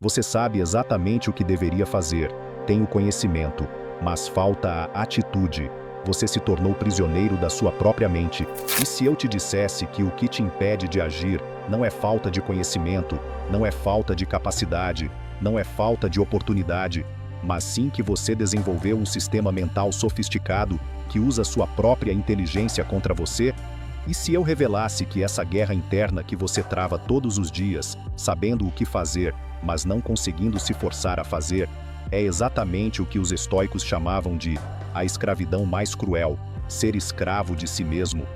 Você sabe exatamente o que deveria fazer, tem o conhecimento, mas falta a atitude. Você se tornou prisioneiro da sua própria mente. E se eu te dissesse que o que te impede de agir não é falta de conhecimento, não é falta de capacidade, não é falta de oportunidade, mas sim que você desenvolveu um sistema mental sofisticado que usa sua própria inteligência contra você? E se eu revelasse que essa guerra interna que você trava todos os dias, sabendo o que fazer, mas não conseguindo se forçar a fazer, é exatamente o que os estoicos chamavam de a escravidão mais cruel, ser escravo de si mesmo?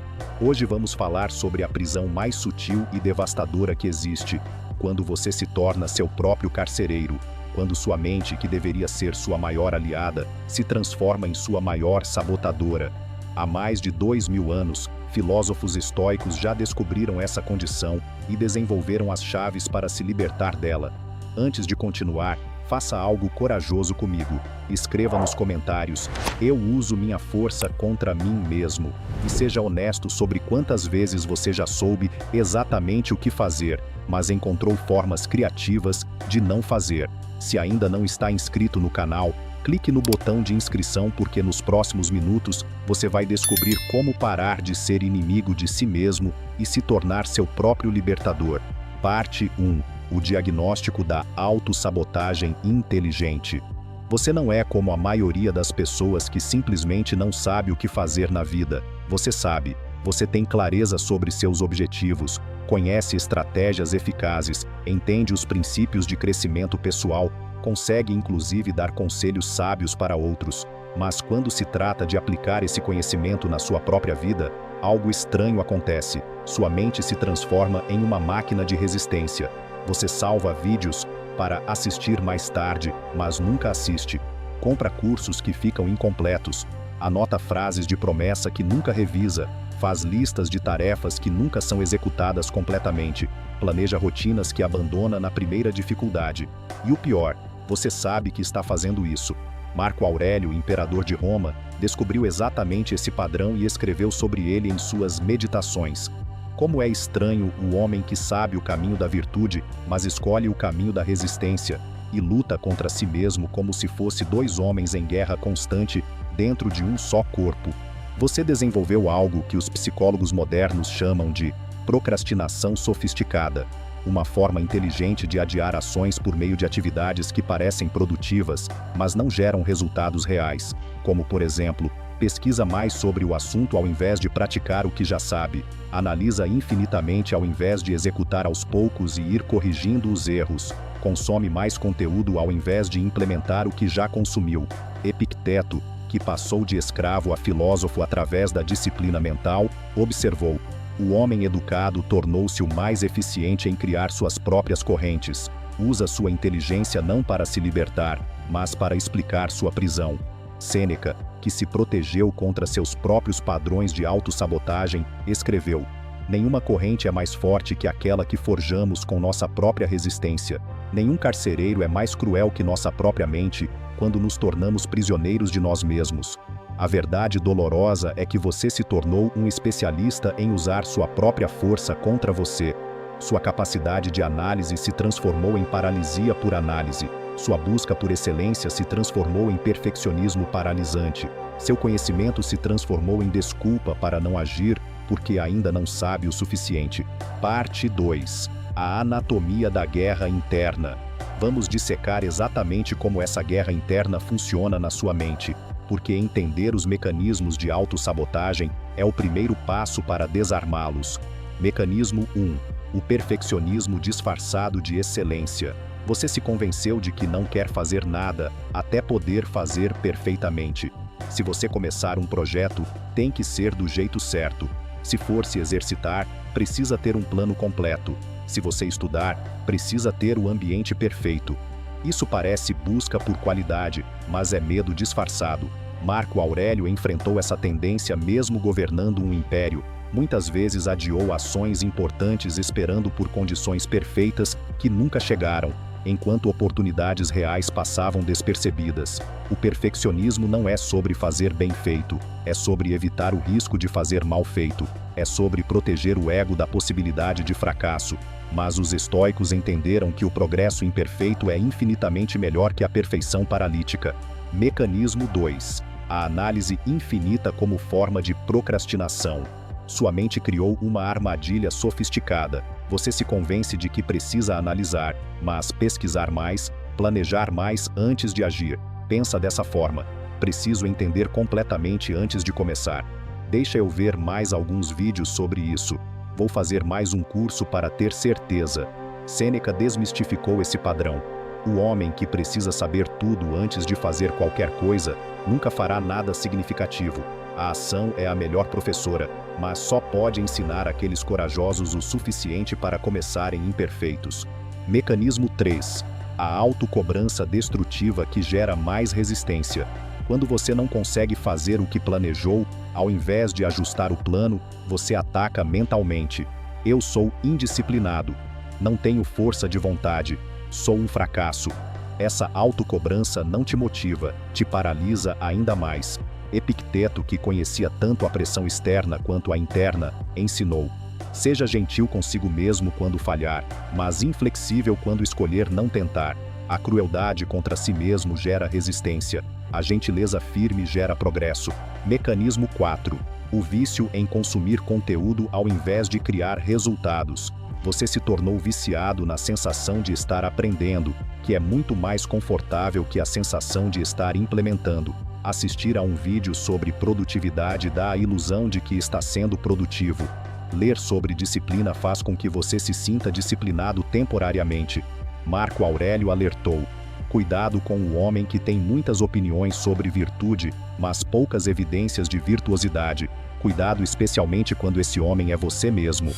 Hoje vamos falar sobre a prisão mais sutil e devastadora que existe, quando você se torna seu próprio carcereiro, quando sua mente, que deveria ser sua maior aliada, se transforma em sua maior sabotadora. Há mais de 2000 anos, filósofos estoicos já descobriram essa condição e desenvolveram as chaves para se libertar dela. Antes de continuar, faça algo corajoso comigo. Escreva nos comentários: eu uso minha força contra mim mesmo. E seja honesto sobre quantas vezes você já soube exatamente o que fazer, mas encontrou formas criativas de não fazer. Se ainda não está inscrito no canal, clique no botão de inscrição, porque nos próximos minutos você vai descobrir como parar de ser inimigo de si mesmo e se tornar seu próprio libertador. Parte 1. O diagnóstico da autossabotagem inteligente. Você não é como a maioria das pessoas que simplesmente não sabe o que fazer na vida. Você sabe, você tem clareza sobre seus objetivos, conhece estratégias eficazes, entende os princípios de crescimento pessoal, consegue inclusive dar conselhos sábios para outros. Mas quando se trata de aplicar esse conhecimento na sua própria vida, algo estranho acontece. Sua mente se transforma em uma máquina de resistência. Você salva vídeos para assistir mais tarde, mas nunca assiste. Compra cursos que ficam incompletos. Anota frases de promessa que nunca revisa. Faz listas de tarefas que nunca são executadas completamente. Planeja rotinas que abandona na primeira dificuldade. E o pior, você sabe que está fazendo isso. Marco Aurélio, imperador de Roma, descobriu exatamente esse padrão e escreveu sobre ele em suas Meditações. Como é estranho o homem que sabe o caminho da virtude, mas escolhe o caminho da resistência, e luta contra si mesmo como se fosse dois homens em guerra constante dentro de um só corpo. Você desenvolveu algo que os psicólogos modernos chamam de procrastinação sofisticada, uma forma inteligente de adiar ações por meio de atividades que parecem produtivas, mas não geram resultados reais, como, por exemplo, pesquisa mais sobre o assunto ao invés de praticar o que já sabe. Analisa infinitamente ao invés de executar aos poucos e ir corrigindo os erros. Consome mais conteúdo ao invés de implementar o que já consumiu. Epicteto, que passou de escravo a filósofo através da disciplina mental, observou: o homem educado tornou-se o mais eficiente em criar suas próprias correntes. Usa sua inteligência não para se libertar, mas para explicar sua prisão. Sêneca, que se protegeu contra seus próprios padrões de autossabotagem, escreveu: nenhuma corrente é mais forte que aquela que forjamos com nossa própria resistência. Nenhum carcereiro é mais cruel que nossa própria mente quando nos tornamos prisioneiros de nós mesmos. A verdade dolorosa é que você se tornou um especialista em usar sua própria força contra você. Sua capacidade de análise se transformou em paralisia por análise. Sua busca por excelência se transformou em perfeccionismo paralisante. Seu conhecimento se transformou em desculpa para não agir porque ainda não sabe o suficiente. Parte 2. A anatomia da guerra interna. Vamos dissecar exatamente como essa guerra interna funciona na sua mente, porque entender os mecanismos de autossabotagem é o primeiro passo para desarmá-los. Mecanismo 1. O perfeccionismo disfarçado de excelência. Você se convenceu de que não quer fazer nada até poder fazer perfeitamente. Se você começar um projeto, tem que ser do jeito certo. Se for se exercitar, precisa ter um plano completo. Se você estudar, precisa ter o ambiente perfeito. Isso parece busca por qualidade, mas é medo disfarçado. Marco Aurélio enfrentou essa tendência mesmo governando um império. Muitas vezes adiou ações importantes esperando por condições perfeitas que nunca chegaram, enquanto oportunidades reais passavam despercebidas. O perfeccionismo não é sobre fazer bem feito, é sobre evitar o risco de fazer mal feito, é sobre proteger o ego da possibilidade de fracasso. Mas os estoicos entenderam que o progresso imperfeito é infinitamente melhor que a perfeição paralítica. Mecanismo 2. A análise infinita como forma de procrastinação. Sua mente criou uma armadilha sofisticada. Você se convence de que precisa analisar, mas pesquisar mais, planejar mais antes de agir. Pensa dessa forma: preciso entender completamente antes de começar. Deixa eu ver mais alguns vídeos sobre isso. Vou fazer mais um curso para ter certeza. Sêneca desmistificou esse padrão. O homem que precisa saber tudo antes de fazer qualquer coisa nunca fará nada significativo. A ação é a melhor professora, mas só pode ensinar aqueles corajosos o suficiente para começarem imperfeitos. Mecanismo 3. A autocobrança destrutiva que gera mais resistência. Quando você não consegue fazer o que planejou, ao invés de ajustar o plano, você ataca mentalmente. Eu sou indisciplinado. Não tenho força de vontade. Sou um fracasso. Essa autocobrança não te motiva, te paralisa ainda mais. Epicteto, que conhecia tanto a pressão externa quanto a interna, ensinou: seja gentil consigo mesmo quando falhar, mas inflexível quando escolher não tentar. A crueldade contra si mesmo gera resistência. A gentileza firme gera progresso. Mecanismo 4. O vício em consumir conteúdo ao invés de criar resultados. Você se tornou viciado na sensação de estar aprendendo, que é muito mais confortável que a sensação de estar implementando. Assistir a um vídeo sobre produtividade dá a ilusão de que está sendo produtivo. Ler sobre disciplina faz com que você se sinta disciplinado temporariamente. Marco Aurélio alertou: cuidado com o homem que tem muitas opiniões sobre virtude, mas poucas evidências de virtuosidade. Cuidado especialmente quando esse homem é você mesmo.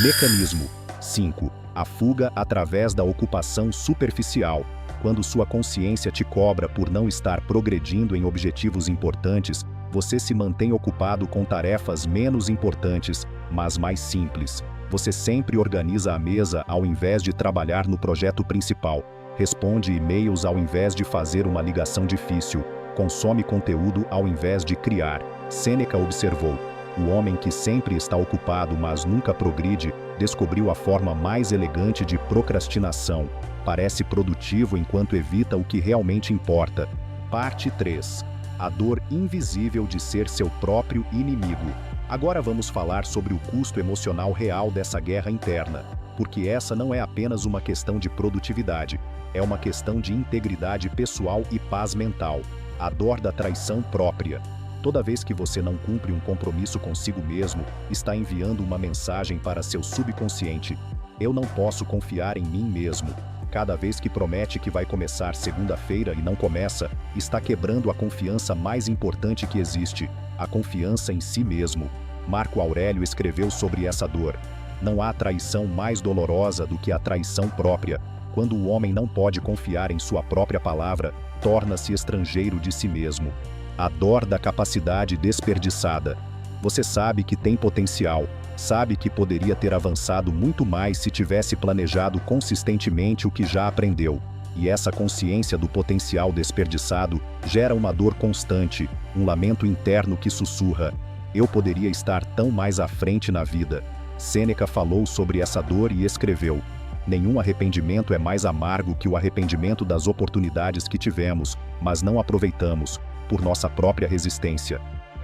Mecanismo 5. A fuga através da ocupação superficial. Quando sua consciência te cobra por não estar progredindo em objetivos importantes, você se mantém ocupado com tarefas menos importantes, mas mais simples. Você sempre organiza a mesa ao invés de trabalhar no projeto principal. Responde e-mails ao invés de fazer uma ligação difícil. Consome conteúdo ao invés de criar. Sêneca observou: o homem que sempre está ocupado mas nunca progride, descobriu a forma mais elegante de procrastinação. Parece produtivo enquanto evita o que realmente importa. Parte 3. A dor invisível de ser seu próprio inimigo. Agora vamos falar sobre o custo emocional real dessa guerra interna, porque essa não é apenas uma questão de produtividade, é uma questão de integridade pessoal e paz mental. A dor da traição própria. Toda vez que você não cumpre um compromisso consigo mesmo, está enviando uma mensagem para seu subconsciente: eu não posso confiar em mim mesmo. Cada vez que promete que vai começar segunda-feira e não começa, está quebrando a confiança mais importante que existe, a confiança em si mesmo. Marco Aurélio escreveu sobre essa dor: não há traição mais dolorosa do que a traição própria. Quando o homem não pode confiar em sua própria palavra, torna-se estrangeiro de si mesmo. A dor da capacidade desperdiçada. Você sabe que tem potencial, sabe que poderia ter avançado muito mais se tivesse planejado consistentemente o que já aprendeu. E essa consciência do potencial desperdiçado gera uma dor constante, um lamento interno que sussurra: eu poderia estar tão mais à frente na vida. Sêneca falou sobre essa dor e escreveu: nenhum arrependimento é mais amargo que o arrependimento das oportunidades que tivemos, mas não aproveitamos, por nossa própria resistência.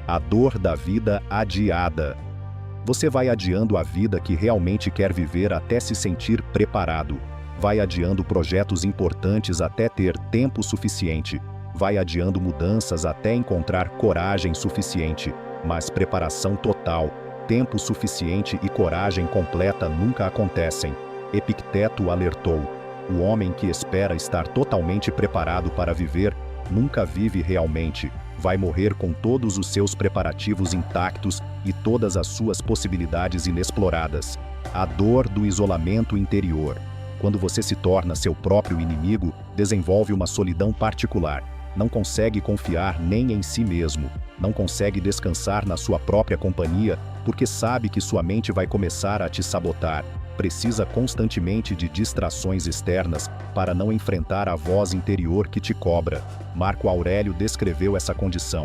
A dor da vida adiada. Você vai adiando a vida que realmente quer viver até se sentir preparado. Vai adiando projetos importantes até ter tempo suficiente. Vai adiando mudanças até encontrar coragem suficiente. Mas preparação total, tempo suficiente e coragem completa nunca acontecem. Epicteto alertou: o homem que espera estar totalmente preparado para viver, nunca vive realmente. Vai morrer com todos os seus preparativos intactos e todas as suas possibilidades inexploradas. A dor do isolamento interior. Quando você se torna seu próprio inimigo, desenvolve uma solidão particular. Não consegue confiar nem em si mesmo. Não consegue descansar na sua própria companhia, porque sabe que sua mente vai começar a te sabotar. Precisa constantemente de distrações externas para não enfrentar a voz interior que te cobra. Marco Aurélio descreveu essa condição: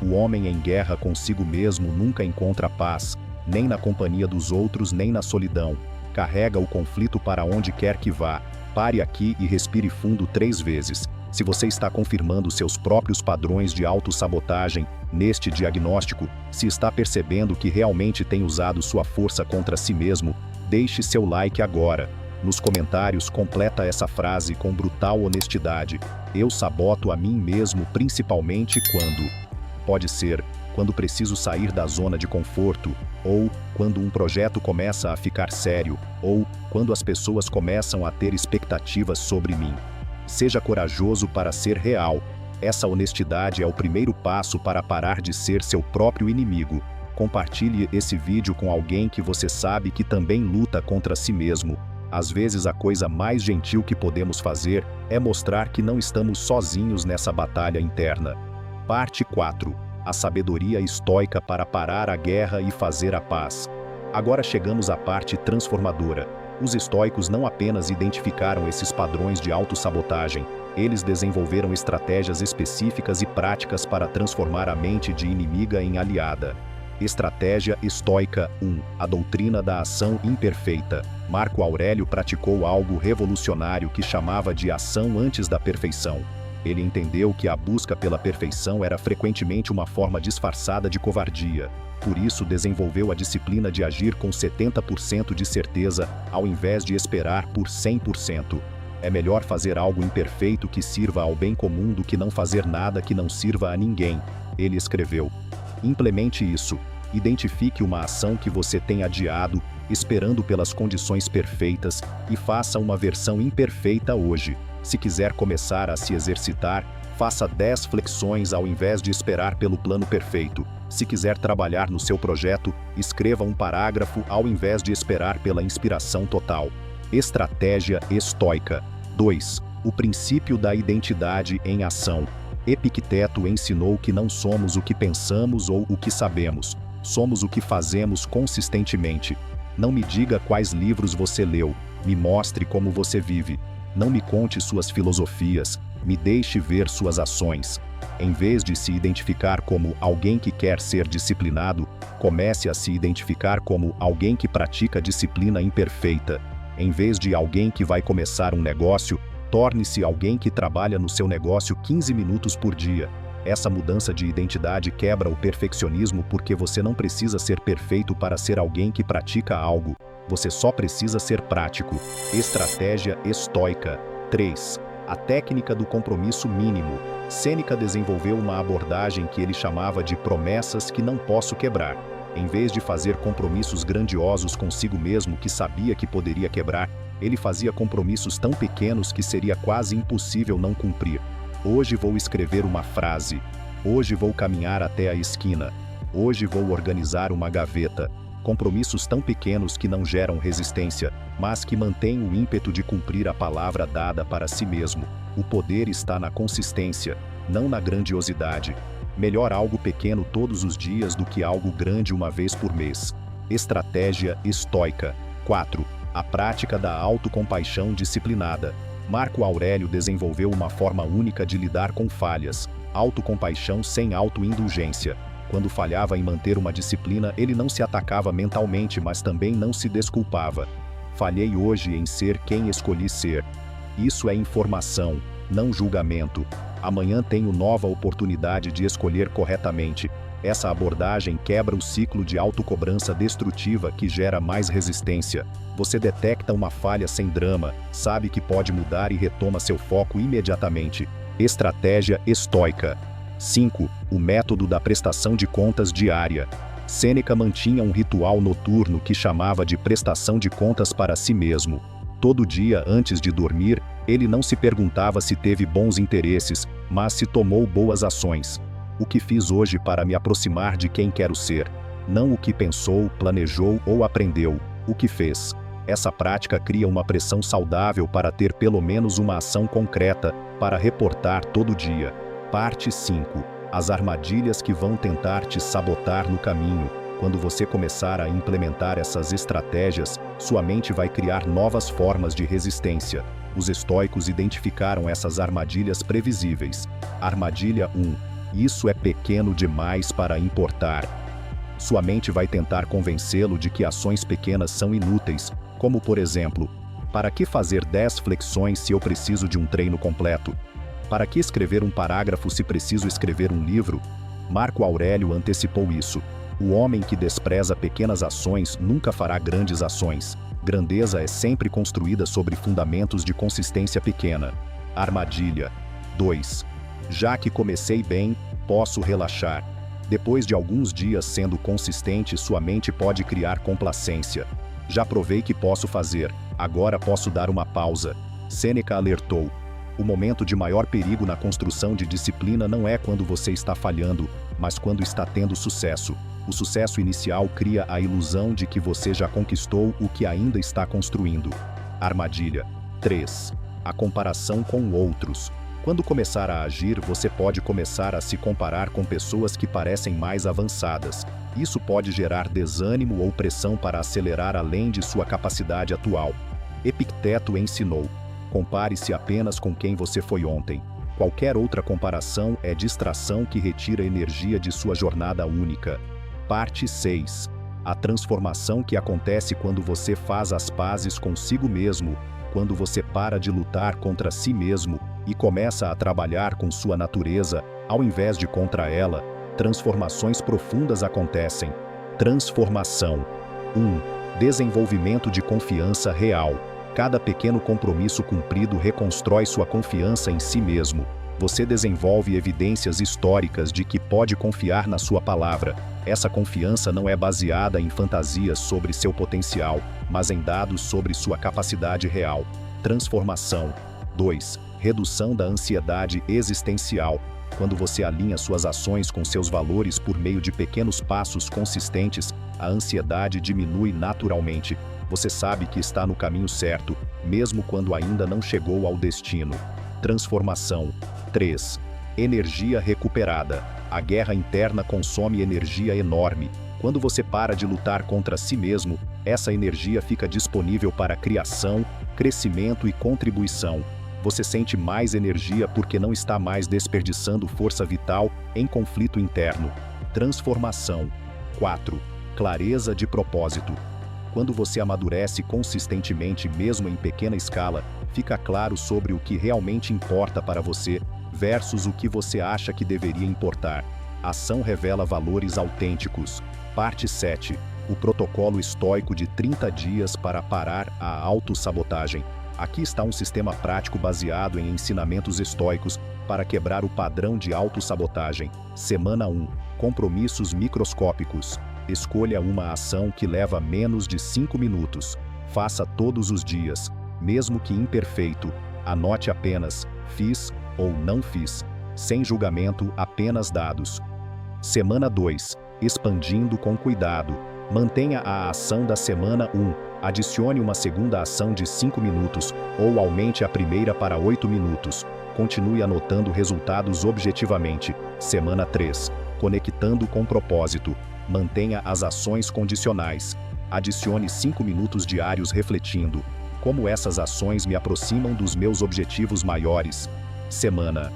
o homem em guerra consigo mesmo nunca encontra paz, nem na companhia dos outros nem na solidão. Carrega o conflito para onde quer que vá. Pare aqui e respire fundo 3 vezes. Se você está confirmando seus próprios padrões de autossabotagem neste diagnóstico, se está percebendo que realmente tem usado sua força contra si mesmo, deixe seu like agora. Nos comentários, completa essa frase com brutal honestidade. Eu saboto a mim mesmo principalmente quando... Pode ser quando preciso sair da zona de conforto, ou quando um projeto começa a ficar sério, ou quando as pessoas começam a ter expectativas sobre mim. Seja corajoso para ser real. Essa honestidade é o primeiro passo para parar de ser seu próprio inimigo. Compartilhe esse vídeo com alguém que você sabe que também luta contra si mesmo. Às vezes a coisa mais gentil que podemos fazer é mostrar que não estamos sozinhos nessa batalha interna. Parte 4. A sabedoria estoica para parar a guerra e fazer a paz. Agora chegamos à parte transformadora. Os estoicos não apenas identificaram esses padrões de autossabotagem, eles desenvolveram estratégias específicas e práticas para transformar a mente de inimiga em aliada. Estratégia estoica 1. A doutrina da ação imperfeita. Marco Aurélio praticou algo revolucionário que chamava de ação antes da perfeição. Ele entendeu que a busca pela perfeição era frequentemente uma forma disfarçada de covardia. Por isso, desenvolveu a disciplina de agir com 70% de certeza, ao invés de esperar por 100%. É melhor fazer algo imperfeito que sirva ao bem comum do que não fazer nada que não sirva a ninguém, ele escreveu. Implemente isso. Identifique uma ação que você tem adiado, esperando pelas condições perfeitas, e faça uma versão imperfeita hoje. Se quiser começar a se exercitar, faça 10 flexões ao invés de esperar pelo plano perfeito. Se quiser trabalhar no seu projeto, escreva um parágrafo ao invés de esperar pela inspiração total. Estratégia estoica 2. O princípio da identidade em ação. Epicteto ensinou que não somos o que pensamos ou o que sabemos. Somos o que fazemos consistentemente. Não me diga quais livros você leu, me mostre como você vive. Não me conte suas filosofias, me deixe ver suas ações. Em vez de se identificar como alguém que quer ser disciplinado, comece a se identificar como alguém que pratica disciplina imperfeita. Em vez de alguém que vai começar um negócio, torne-se alguém que trabalha no seu negócio 15 minutos por dia. Essa mudança de identidade quebra o perfeccionismo porque você não precisa ser perfeito para ser alguém que pratica algo. Você só precisa ser prático. Estratégia estoica 3. A técnica do compromisso mínimo. Sêneca desenvolveu uma abordagem que ele chamava de promessas que não posso quebrar. Em vez de fazer compromissos grandiosos consigo mesmo que sabia que poderia quebrar, ele fazia compromissos tão pequenos que seria quase impossível não cumprir. Hoje vou escrever uma frase. Hoje vou caminhar até a esquina. Hoje vou organizar uma gaveta. Compromissos tão pequenos que não geram resistência, mas que mantêm o ímpeto de cumprir a palavra dada para si mesmo. O poder está na consistência, não na grandiosidade. Melhor algo pequeno todos os dias do que algo grande uma vez por mês. Estratégia estoica 4. A prática da autocompaixão disciplinada. Marco Aurélio desenvolveu uma forma única de lidar com falhas. Autocompaixão sem autoindulgência. Quando falhava em manter uma disciplina, ele não se atacava mentalmente, mas também não se desculpava. Falhei hoje em ser quem escolhi ser. Isso é informação, não julgamento. Amanhã tenho nova oportunidade de escolher corretamente. Essa abordagem quebra o ciclo de autocobrança destrutiva que gera mais resistência. Você detecta uma falha sem drama, sabe que pode mudar e retoma seu foco imediatamente. Estratégia estoica 5. O método da prestação de contas diária. Sêneca mantinha um ritual noturno que chamava de prestação de contas para si mesmo. Todo dia, antes de dormir, ele não se perguntava se teve bons interesses, mas se tomou boas ações. O que fiz hoje para me aproximar de quem quero ser? Não o que pensou, planejou ou aprendeu, o que fez. Essa prática cria uma pressão saudável para ter pelo menos uma ação concreta para reportar todo dia. Parte 5. As armadilhas que vão tentar te sabotar no caminho. Quando você começar a implementar essas estratégias, sua mente vai criar novas formas de resistência. Os estoicos identificaram essas armadilhas previsíveis. Armadilha 1. Isso é pequeno demais para importar. Sua mente vai tentar convencê-lo de que ações pequenas são inúteis, Como por exemplo, para que fazer 10 flexões se eu preciso de um treino completo? Para que escrever um parágrafo se preciso escrever um livro? Marco Aurélio antecipou isso. O homem que despreza pequenas ações nunca fará grandes ações. Grandeza é sempre construída sobre fundamentos de consistência pequena. Armadilha. 2. Já que comecei bem, posso relaxar. Depois de alguns dias sendo consistente, sua mente pode criar complacência. Já provei que posso fazer, agora posso dar uma pausa. Sêneca alertou. O momento de maior perigo na construção de disciplina não é quando você está falhando, mas quando está tendo sucesso. O sucesso inicial cria a ilusão de que você já conquistou o que ainda está construindo. Armadilha. 3. A comparação com outros. Quando começar a agir, você pode começar a se comparar com pessoas que parecem mais avançadas. Isso pode gerar desânimo ou pressão para acelerar além de sua capacidade atual. Epicteto ensinou: compare-se apenas com quem você foi ontem. Qualquer outra comparação é distração que retira energia de sua jornada única. Parte 6. A transformação que acontece quando você faz as pazes consigo mesmo, quando você para de lutar contra si mesmo e começa a trabalhar com sua natureza, ao invés de contra ela, transformações profundas acontecem. Transformação. 1. Desenvolvimento de confiança real. Cada pequeno compromisso cumprido reconstrói sua confiança em si mesmo. Você desenvolve evidências históricas de que pode confiar na sua palavra. Essa confiança não é baseada em fantasias sobre seu potencial, mas em dados sobre sua capacidade real. Transformação. 2. Redução da ansiedade existencial. Quando você alinha suas ações com seus valores por meio de pequenos passos consistentes, a ansiedade diminui naturalmente. Você sabe que está no caminho certo, mesmo quando ainda não chegou ao destino. Transformação. 3. Energia recuperada. A guerra interna consome energia enorme. Quando você para de lutar contra si mesmo, essa energia fica disponível para criação, crescimento e contribuição. Você sente mais energia porque não está mais desperdiçando força vital em conflito interno. Transformação. 4. Clareza de propósito. Quando você amadurece consistentemente mesmo em pequena escala, fica claro sobre o que realmente importa para você versus o que você acha que deveria importar. Ação revela valores autênticos. Parte 7. O protocolo estoico de 30 dias para parar a autossabotagem. Aqui está um sistema prático baseado em ensinamentos estoicos para quebrar o padrão de autossabotagem. Semana 1. Compromissos microscópicos. Escolha uma ação que leva menos de 5 minutos. Faça todos os dias, mesmo que imperfeito. Anote apenas fiz ou não fiz. Sem julgamento, apenas dados. Semana 2. Expandindo com cuidado. Mantenha a ação da semana 1. Adicione uma segunda ação de 5 minutos, ou aumente a primeira para 8 minutos. Continue anotando resultados objetivamente. Semana 3. Conectando com propósito. Mantenha as ações condicionais. Adicione 5 minutos diários refletindo: como essas ações me aproximam dos meus objetivos maiores. Semana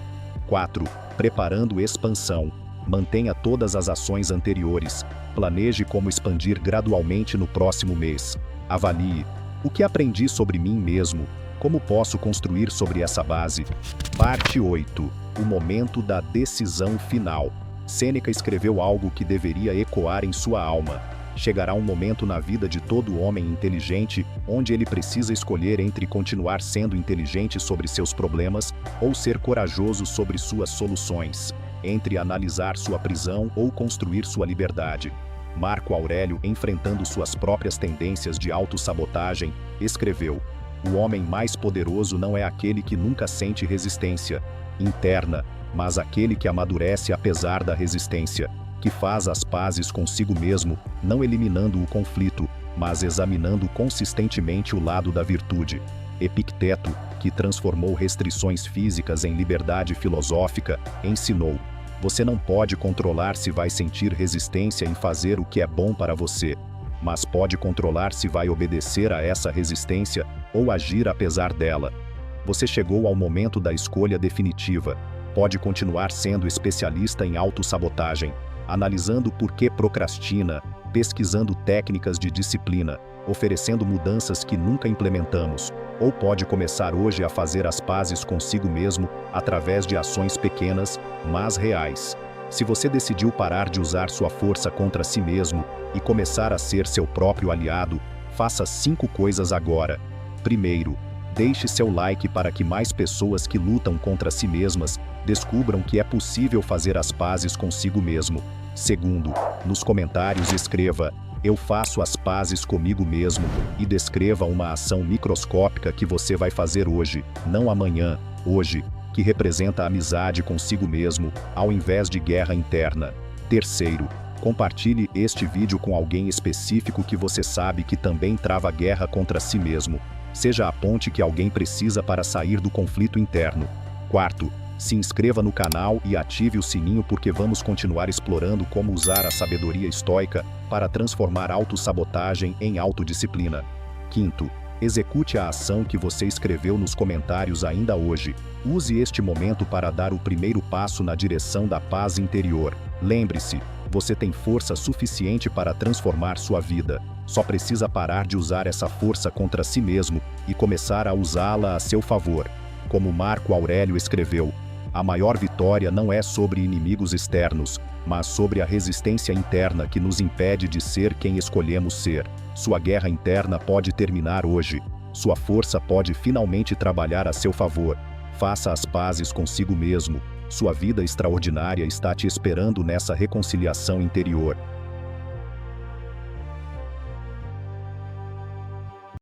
4. Preparando expansão. Mantenha todas as ações anteriores. Planeje como expandir gradualmente no próximo mês. Avalie: o que aprendi sobre mim mesmo? Como posso construir sobre essa base? Parte 8. O momento da decisão final. Sêneca escreveu algo que deveria ecoar em sua alma. Chegará um momento na vida de todo homem inteligente onde ele precisa escolher entre continuar sendo inteligente sobre seus problemas ou ser corajoso sobre suas soluções, entre analisar sua prisão ou construir sua liberdade. Marco Aurélio, enfrentando suas próprias tendências de autossabotagem, escreveu: o homem mais poderoso não é aquele que nunca sente resistência interna, mas aquele que amadurece apesar da resistência, que faz as pazes consigo mesmo, não eliminando o conflito, mas examinando consistentemente o lado da virtude. Epicteto, que transformou restrições físicas em liberdade filosófica, ensinou: você não pode controlar se vai sentir resistência em fazer o que é bom para você, mas pode controlar se vai obedecer a essa resistência ou agir apesar dela. Você chegou ao momento da escolha definitiva. Pode continuar sendo especialista em autossabotagem, analisando por que procrastina, pesquisando técnicas de disciplina, oferecendo mudanças que nunca implementamos, ou pode começar hoje a fazer as pazes consigo mesmo através de ações pequenas, mas reais. Se você decidiu parar de usar sua força contra si mesmo e começar a ser seu próprio aliado, faça 5 coisas agora. Primeiro, deixe seu like para que mais pessoas que lutam contra si mesmas descubram que é possível fazer as pazes consigo mesmo. Segundo, nos comentários escreva: "Eu faço as pazes comigo mesmo" e descreva uma ação microscópica que você vai fazer hoje, não amanhã, hoje, que representa amizade consigo mesmo, ao invés de guerra interna. Terceiro, compartilhe este vídeo com alguém específico que você sabe que também trava guerra contra si mesmo. Seja a ponte que alguém precisa para sair do conflito interno. Quarto, se inscreva no canal e ative o sininho porque vamos continuar explorando como usar a sabedoria estoica para transformar autossabotagem em autodisciplina. Quinto, execute a ação que você escreveu nos comentários ainda hoje. Use este momento para dar o primeiro passo na direção da paz interior. Lembre-se, você tem força suficiente para transformar sua vida. Só precisa parar de usar essa força contra si mesmo e começar a usá-la a seu favor. Como Marco Aurélio escreveu, a maior vitória não é sobre inimigos externos, mas sobre a resistência interna que nos impede de ser quem escolhemos ser. Sua guerra interna pode terminar hoje. Sua força pode finalmente trabalhar a seu favor. Faça as pazes consigo mesmo. Sua vida extraordinária está te esperando nessa reconciliação interior.